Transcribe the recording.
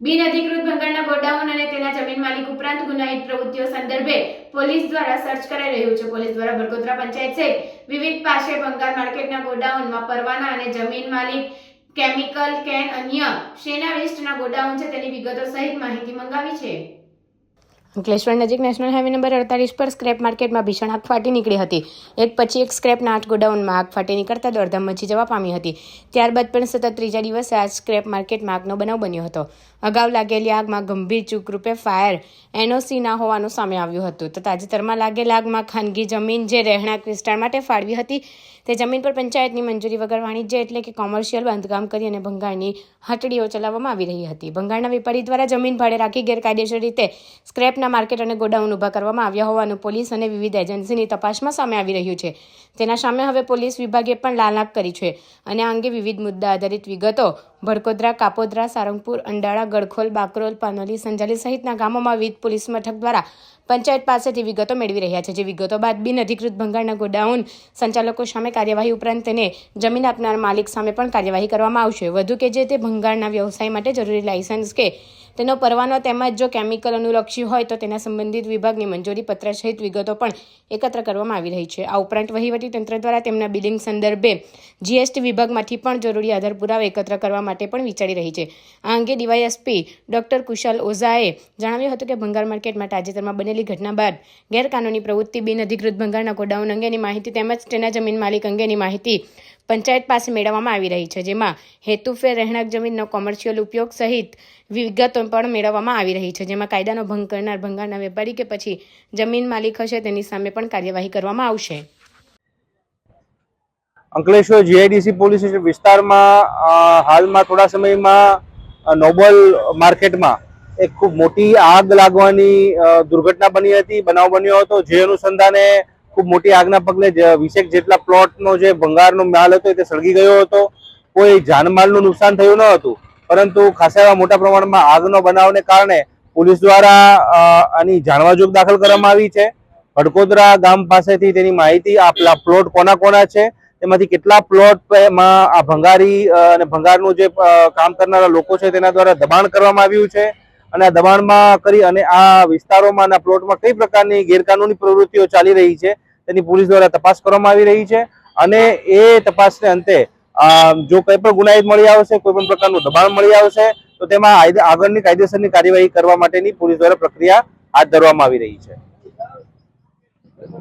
બિનઅધિકૃત ભંગારના godown અને તેના જમીન માલિક ઉપરાંત ગુનાહિત પ્રવૃત્તિઓ સંદર્ભે પોલીસ દ્વારા સર્ચ કરાઈ રહ્યું છે। પોલીસ દ્વારા બરકોદરા પંચાયત સહિત વિવિધ પાસે ભંગાર માર્કેટના ગોડાઉનમાં પરવાના અને જમીન માલિક કેમિકલ કેન અન્ય શેના વેસ્ટના ગોડાઉન છે તેની વિગતો સહિત માહિતી મંગાવી છે। અંકલેશ્વર નજીક નેશનલ હાઈવે નંબર 48 પર સ્ક્રેપ માર્કેટમાં ભીષણ આગ ફાટી નીકળી હતી। એક પછી એક સ્ક્રેપના 8 ગોડાઉનમાં આગ ફાટી નીકળતા દોડધામ મચી જવા પામી હતી। ત્યારબાદ પણ સતત ત્રીજા દિવસે આ સ્ક્રેપ માર્કેટમાં આગનો બનાવ બન્યો હતો। અગાઉ લાગેલી આગમાં ગંભીર ચૂકરૂપે ફાયર એનઓસી ના હોવાનું સામે આવ્યું હતું તો તાજેતરમાં લાગેલ આગમાં ખાનગી જમીન જે રહેણાંક વિસ્તાર માટે ફાળવી હતી તે જમીન પર પંચાયતની મંજૂરી વગર વાણિજ્ય એટલે કે કોમર્શિયલ બાંધકામ કરી અને ભંગારની હટડીઓ ચલાવવામાં આવી રહી હતી। ભંગારના વેપારી દ્વારા જમીન ભાડે રાખી ગેરકાયદેસર રીતે સ્ક્રેપના માર્કેટ અને ગોડાઉન ઊભા કરવામાં આવ્યા હોવાનું પોલીસ અને વિવિધ એજન્સીની તપાસમાં સામે આવી રહ્યું છે। તેના સામે હવે પોલીસ વિભાગે પણ લાલાક કરી છે અને આ અંગે વિવિધ મુદ્દા આધારિત વિગતો ભડકોદરા, કાપોદ્રા, સારંગપુર, અંડાળા, ગડખોલ, બાકરોલ, પાનોલી, સંજાલી સહિતના ગામોમાં વિવિધ પોલીસ મથક દ્વારા પંચાયત પાસેથી વિગતો મેળવી રહ્યા છે। જે વિગતો બાદ બિનઅધિકૃત ભંગારના ગોડાઉન સંચાલકો સામે કાર્યવાહી ઉપરાંત તેને જમીન આપનાર માલિક સામે પણ કાર્યવાહી કરવામાં આવશે। વધુ કે જે તે ભંગારના વ્યવસાય માટે જરૂરી લાયસન્સ કે તેનો પરવાનો તેમજ જો કેમિકલ અનુલક્ષી હોય તો તેના સંબંધિત વિભાગની મંજૂરી પત્ર સહિત વિગતો પણ એકત્ર કરવામાં આવી રહી છે। આ ઉપરાંત વહીવટી તંત્ર દ્વારા તેમના બિલિંગ સંદર્ભે જીએસટી વિભાગમાંથી પણ જરૂરી આધાર પુરાવા એકત્ર કરવા માટે પણ વિચારી રહી છે। આ અંગે ડીવાયએસપી ડોક્ટર કુશાલ ઓઝાએ જણાવ્યું હતું કે ભંગાર માર્કેટમાં તાજેતરમાં બનેલી ઘટના બાદ ગેરકાનૂની પ્રવૃત્તિ, બિનઅધિકૃત ભંગારના ગોડાઉન અંગેની માહિતી તેમજ તેના જમીન માલિક અંગેની માહિતી પંચાયત પાસે મેળવવામાં આવી રહી છે। જેમાં હેતુફેર રહેણાંક જમીનનો કોમર્શિયલ ઉપયોગ સહિત વિગતો પણ મેળવવામાં આવી રહી છે। જેમાં કાયદાનો ભંગ કરનાર ભંગારના વેપારી કે પછી જમીન માલિક હશે તેની સામે પણ કાર્યવાહી કરવામાં આવશે। અંકલેશ્વર જીઆઈડીસી પોલીસ સ્ટેશન વિસ્તારમાં હાલમાં થોડા સમયમાં નોબલ માર્કેટમાં એક ખૂબ મોટી આગ લાગવાની દુર્ઘટના બની હતી, બનાવ બન્યો હતો। જે અનુસંધાને ખૂબ મોટી આગના પગલે 20 જેટલા પ્લોટનો જે ભંગારનો માલ હતો તે સળગી ગયો હતો। કોઈ જાનમાલનું નુકસાન થયું ન હતું, પરંતુ ખાસા એવા મોટા પ્રમાણમાં આગનો બનાવને કારણે પોલીસ દ્વારા આની જાણવાજોગ દાખલ કરવામાં આવી છે। ભડકોદરા ગામ પાસેથી તેની માહિતી આપલા પ્લોટ કોના છે, તેમાંથી કેટલા પ્લોટમાં આ ભંગારી અને ભંગારનું જે કામ કરનારા લોકો છે તેના દ્વારા દબાણ કરવામાં આવ્યું છે અને આ દબાણમાં કરી અને આ વિસ્તારોમાં અને પ્લોટમાં કઈ પ્રકારની ગેરકાનૂની પ્રવૃત્તિઓ ચાલી રહી છે તેની પોલીસ દ્વારા તપાસ કરવામાં આવી રહી છે અને એ તપાસને અંતે જો કોઈ પણ ગુનાહિત મળી આવશે, કોઈ પણ પ્રકારનું દબાણ મળી આવશે તો તેમાં આગળની કાયદેસરની કાર્યવાહી કરવા માટેની પોલીસ દ્વારા પ્રક્રિયા હાથ ધરવામાં આવી રહી છે।